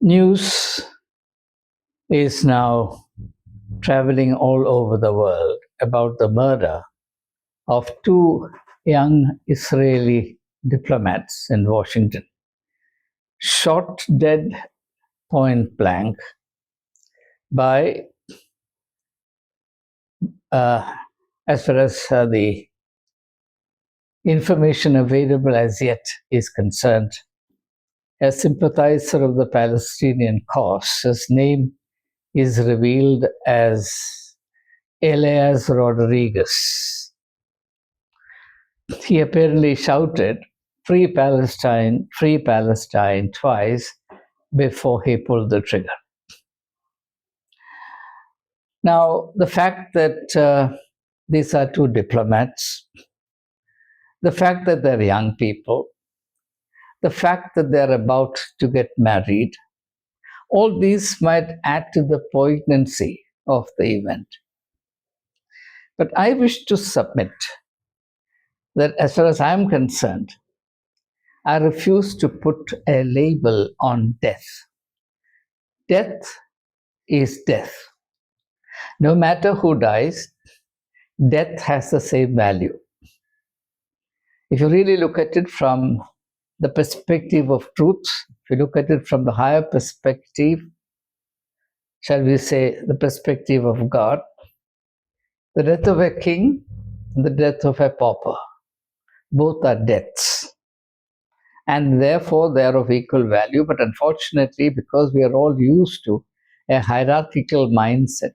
News is now traveling all over the world about the murder of two young Israeli diplomats in Washington, shot dead point blank by, as far as the information available as yet is concerned, a sympathizer of the Palestinian cause. His name is revealed as Elias Rodriguez. He apparently shouted, Free Palestine, twice before he pulled the trigger. Now, the fact that these are two diplomats, the fact that they're young people, the fact that they're about to get married, all these might add to the poignancy of the event. But I wish to submit that as far as I'm concerned, I refuse to put a label on death. Death is death. No matter who dies, death has the same value. If you really look at it from the perspective of truth, if you look at it from the higher perspective, shall we say the perspective of God, the death of a king and the death of a pauper, both are deaths. And therefore they are of equal value. But unfortunately, because we are all used to a hierarchical mindset,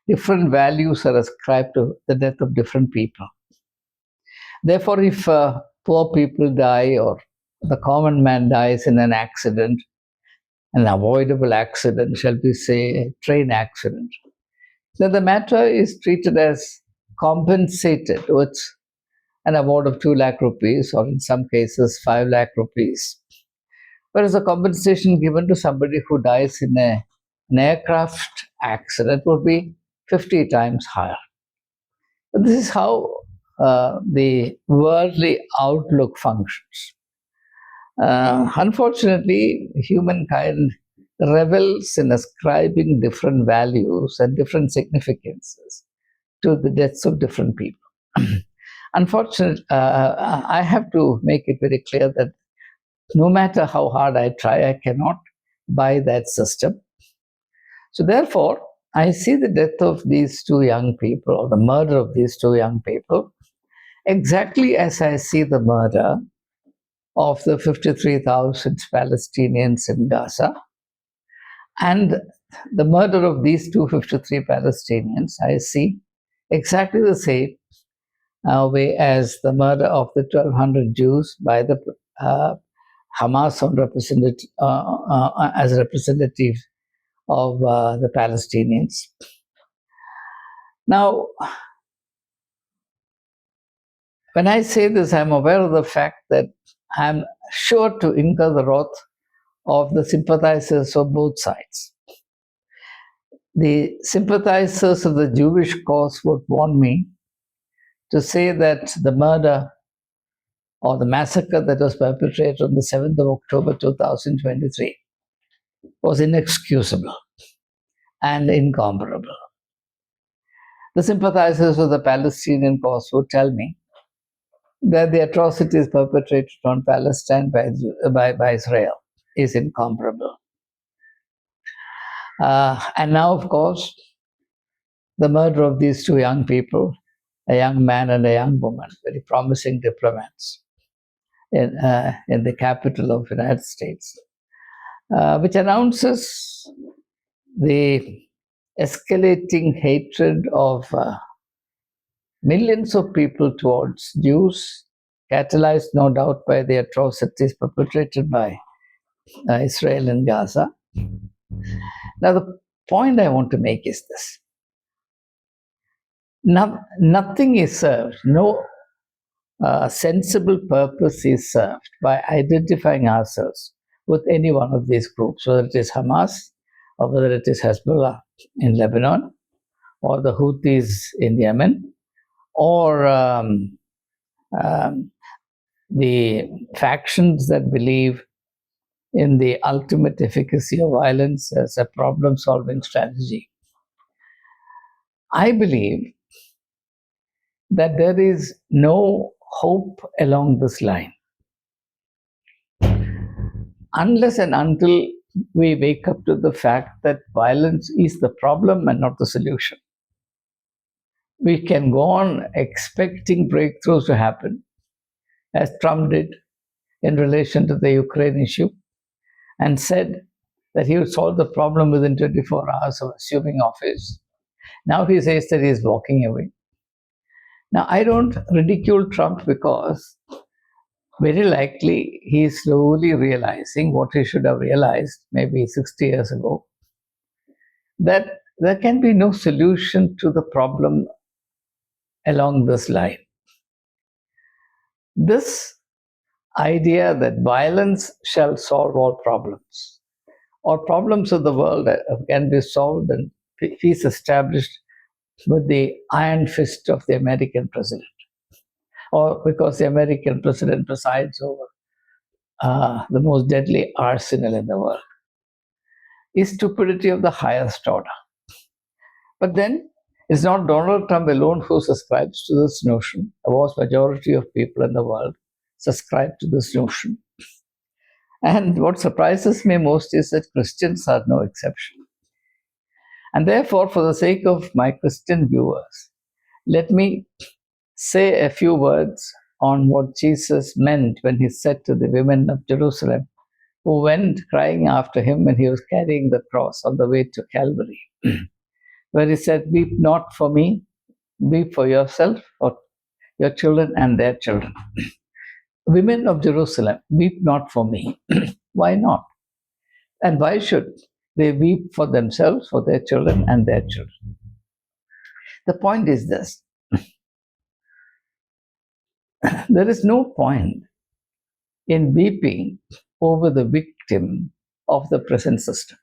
different values are ascribed to the death of different people. Therefore, if poor people die or the common man dies in an accident, an avoidable accident, shall we say a train accident, then the matter is treated as compensated with an award of 2 lakh rupees or in some cases 5 lakh rupees. Whereas the compensation given to somebody who dies in an aircraft accident would be 50 times higher. This is how the worldly outlook functions. Unfortunately, humankind revels in ascribing different values and different significances to the deaths of different people. Unfortunately, I have to make it very clear that no matter how hard I try, I cannot buy that system. So therefore, I see the death of these two young people, or the murder of these two young people, exactly as I see the murder of the 53,000 Palestinians in Gaza. And the murder of these 253 Palestinians, I see exactly the same way as the murder of the 1,200 Jews by the Hamas as representative of the Palestinians. Now, when I say this, I'm aware of the fact that I'm sure to incur the wrath of the sympathizers of both sides. The sympathizers of the Jewish cause would want me to say that the murder or the massacre that was perpetrated on the 7th of October 2023 was inexcusable and incomparable. The sympathizers of the Palestinian cause would tell me that the atrocities perpetrated on Palestine by Israel is incomparable. And now, of course, the murder of these two young people, a young man and a young woman, very promising diplomats in the capital of the United States, which announces the escalating hatred of millions of people towards Jews, catalyzed no doubt by the atrocities perpetrated by Israel and Gaza. Now, the point I want to make is this. Nothing is served, no sensible purpose is served by identifying ourselves with any one of these groups, whether it is Hamas or whether it is Hezbollah in Lebanon or the Houthis in Yemen or the factions that believe in the ultimate efficacy of violence as a problem solving strategy. I believe that there is no hope along this line unless and until we wake up to the fact that violence is the problem and not the solution. We can go on expecting breakthroughs to happen, as Trump did in relation to the Ukraine issue, and said that he would solve the problem within 24 hours of assuming office. Now he says that he is walking away. Now, I don't ridicule Trump because very likely he is slowly realizing what he should have realized maybe 60 years ago, that there can be no solution to the problem along this line. This idea that violence shall solve all problems, or problems of the world can be solved and peace established with the iron fist of the American president, or because the American president presides over the most deadly arsenal in the world, is stupidity of the highest order. But then it's not Donald Trump alone who subscribes to this notion. A vast majority of people in the world subscribe to this notion. And what surprises me most is that Christians are no exception. And therefore, for the sake of my Christian viewers, let me say a few words on what Jesus meant when he said to the women of Jerusalem, who went crying after him when he was carrying the cross on the way to Calvary, where he said, "Weep not for me, weep for yourself, or your children and their children." Women of Jerusalem, weep not for me. Why not? And why should they weep for themselves, for their children and their children? The point is this. There is no point in weeping over the victim of the present system.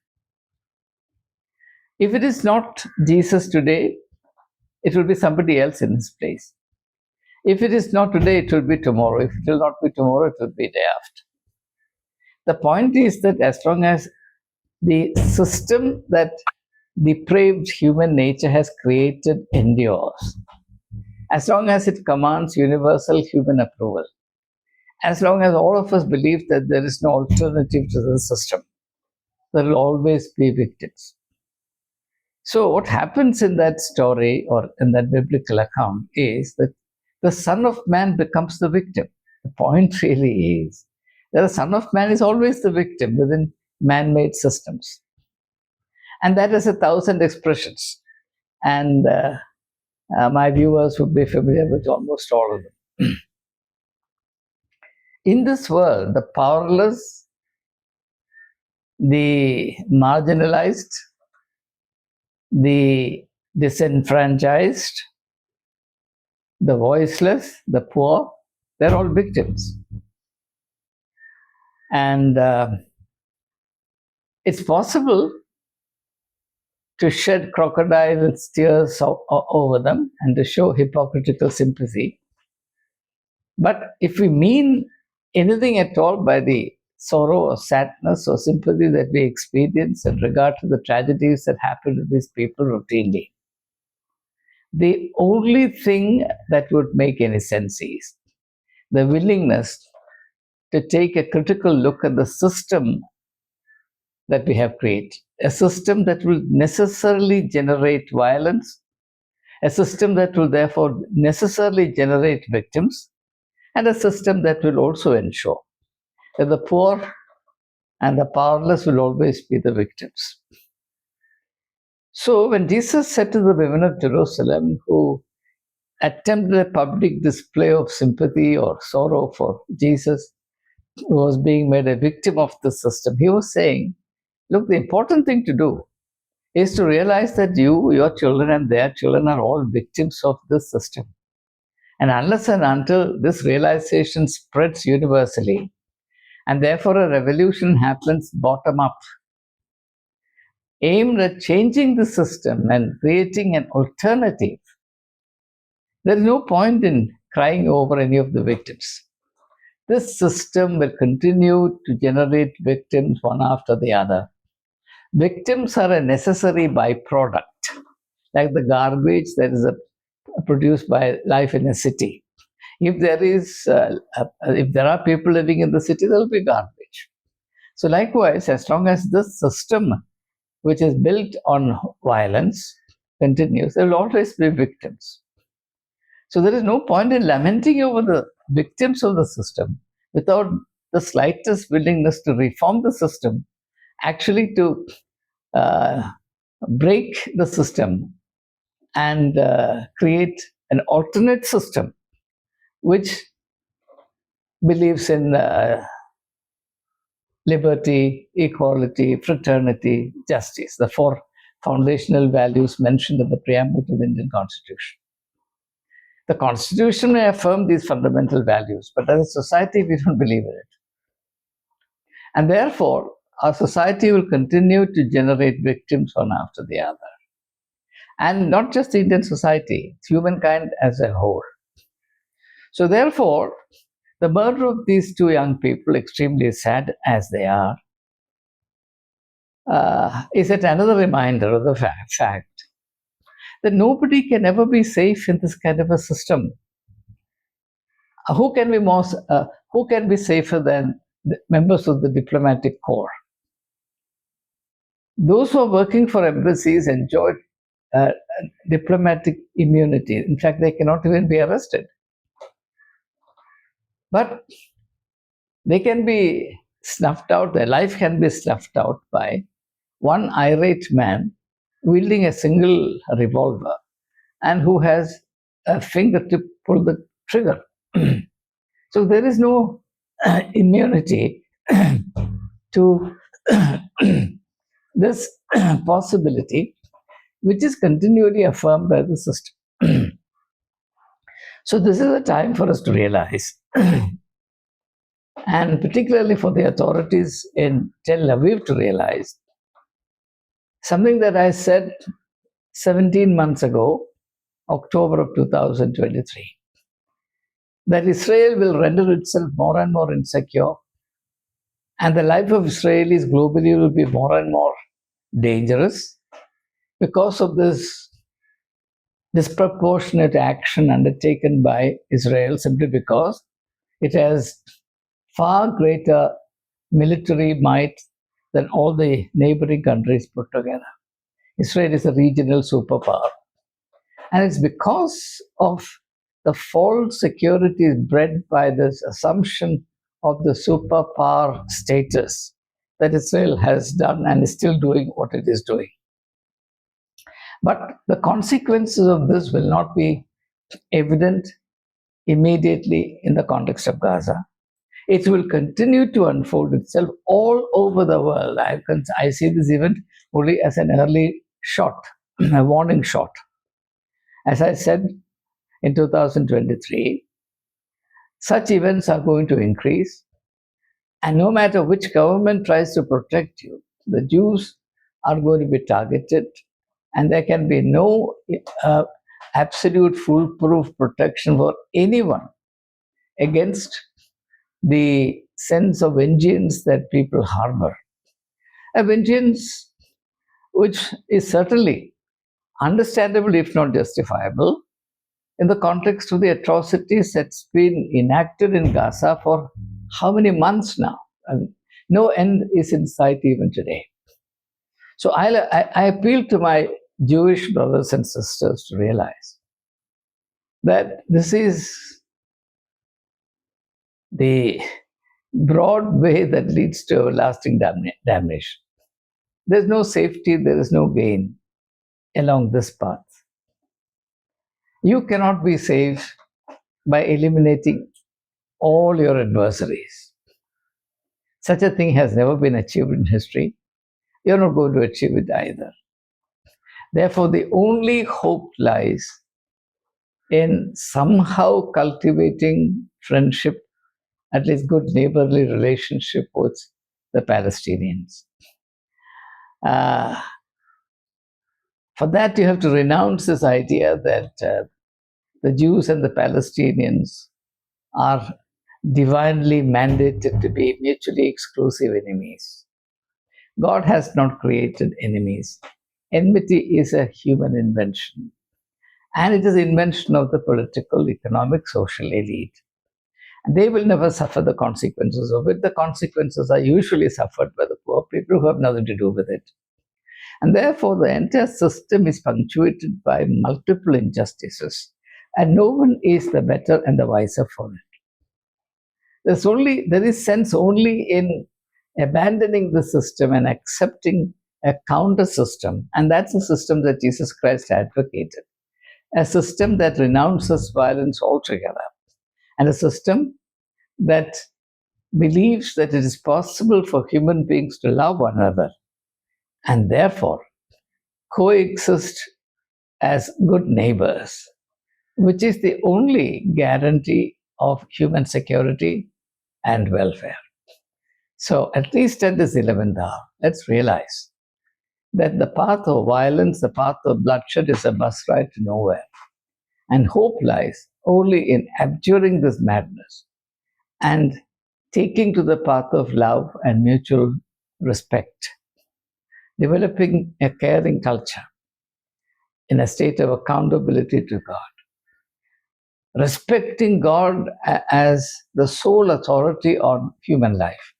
If it is not Jesus today, it will be somebody else in his place. If it is not today, it will be tomorrow. If it will not be tomorrow, it will be day after. The point is that as long as the system that depraved human nature has created endures, as long as it commands universal human approval, as long as all of us believe that there is no alternative to the system, there will always be victims. So what happens in that story or in that biblical account is that the Son of Man becomes the victim. The point really is that the Son of Man is always the victim within man-made systems. And that has 1,000 expressions. And my viewers would be familiar with almost all of them. In this world, the powerless, the marginalized, the disenfranchised, the voiceless, the poor, they're all victims. And it's possible to shed crocodile's tears over them and to show hypocritical sympathy. But if we mean anything at all by the sorrow or sadness or sympathy that we experience in regard to the tragedies that happen to these people routinely, the only thing that would make any sense is the willingness to take a critical look at the system that we have created, a system that will necessarily generate violence, a system that will therefore necessarily generate victims, and a system that will also ensure that the poor and the powerless will always be the victims. So when Jesus said to the women of Jerusalem who attempted a public display of sympathy or sorrow for Jesus, who was being made a victim of the system, he was saying, look, the important thing to do is to realize that you, your children, and their children are all victims of this system. And unless and until this realization spreads universally, and therefore a revolution happens bottom up, aimed at changing the system and creating an alternative, there is no point in crying over any of the victims. this system will continue to generate victims one after the other. Victims are a necessary byproduct, like the garbage that is produced by life in a city. If there are people living in the city, there will be garbage. So likewise, as long as this system, which is built on violence, continues, there will always be victims. So there is no point in lamenting over the victims of the system without the slightest willingness to reform the system, actually to uh, break the system and create an alternate system which believes in liberty, equality, fraternity, justice, the four foundational values mentioned in the preamble to the Indian Constitution. The Constitution may affirm these fundamental values, but as a society, we don't believe in it. And therefore, our society will continue to generate victims one after the other. And not just the Indian society, it's humankind as a whole. So therefore, the murder of these two young people, extremely sad as they are, is yet another reminder of the fact that nobody can ever be safe in this kind of a system. Who can be safer than the members of the diplomatic corps? Those who are working for embassies enjoy diplomatic immunity. In fact, they cannot even be arrested. But they can be snuffed out, their life can be snuffed out by one irate man wielding a single revolver and who has a finger to pull the trigger. So there is no immunity to this possibility, which is continually affirmed by the system. So this is a time for us to realize, and particularly for the authorities in Tel Aviv to realize, something that I said 17 months ago, October of 2023, that Israel will render itself more and more insecure, and the life of Israelis globally will be more and more dangerous because of this disproportionate action undertaken by Israel, simply because it has far greater military might than all the neighboring countries put together. Israel is a regional superpower. And it's because of the false security bred by this assumption of the superpower status that Israel has done and is still doing what it is doing. But the consequences of this will not be evident immediately in the context of Gaza. It will continue to unfold itself all over the world. I see this event only as an early shot, a warning shot. As I said in 2023, such events are going to increase. And no matter which government tries to protect you, the Jews are going to be targeted. And there can be no absolute foolproof protection for anyone against the sense of vengeance that people harbor. A vengeance which is certainly understandable, if not justifiable, in the context of the atrocities that's been enacted in Gaza for how many months now? No end is in sight even today. So I appeal to my Jewish brothers and sisters to realize that this is the broad way that leads to everlasting damnation. There's no safety, there is no gain along this path. You cannot be saved by eliminating all your adversaries. Such a thing has never been achieved in history. You're not going to achieve it either. Therefore, the only hope lies in somehow cultivating friendship, at least good neighborly relationship with the Palestinians. For that, you have to renounce this idea that the Jews and the Palestinians are divinely mandated to be mutually exclusive enemies. God has not created enemies. Enmity is a human invention, and it is invention of the political, economic, social elite. And they will never suffer the consequences of it. The consequences are usually suffered by the poor people who have nothing to do with it. And therefore, the entire system is punctuated by multiple injustices, and no one is the better and the wiser for it. There is sense only in abandoning the system and accepting a counter system, and that's a system that Jesus Christ advocated, a system that renounces violence altogether, and a system that believes that it is possible for human beings to love one another and therefore coexist as good neighbors, which is the only guarantee of human security and welfare. So, at least at this 11th hour, let's realize that the path of violence, the path of bloodshed is a bus ride to nowhere. And hope lies only in abjuring this madness and taking to the path of love and mutual respect, developing a caring culture in a state of accountability to God, respecting God as the sole authority on human life.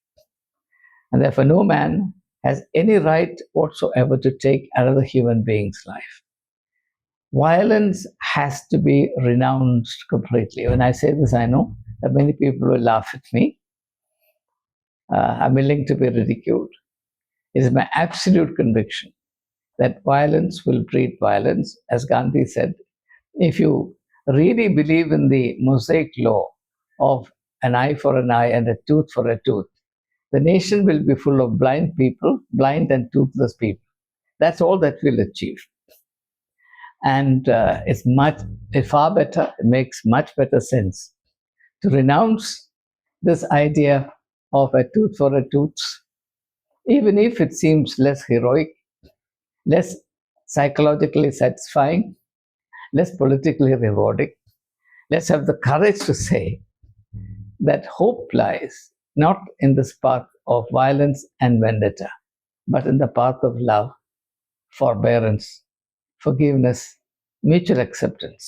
And therefore, no man has any right whatsoever to take another human being's life. Violence has to be renounced completely. When I say this, I know that many people will laugh at me. I'm willing to be ridiculed. It is my absolute conviction that violence will breed violence. As Gandhi said, if you really believe in the Mosaic law of an eye for an eye and a tooth for a tooth, the nation will be full of blind people, blind and toothless people. That's all that we'll achieve. And it's far better, it makes much better sense to renounce this idea of a tooth for a tooth, even if it seems less heroic, less psychologically satisfying, less politically rewarding. Let's have the courage to say that hope lies not in this path of violence and vendetta, but in the path of love, forbearance, forgiveness, mutual acceptance.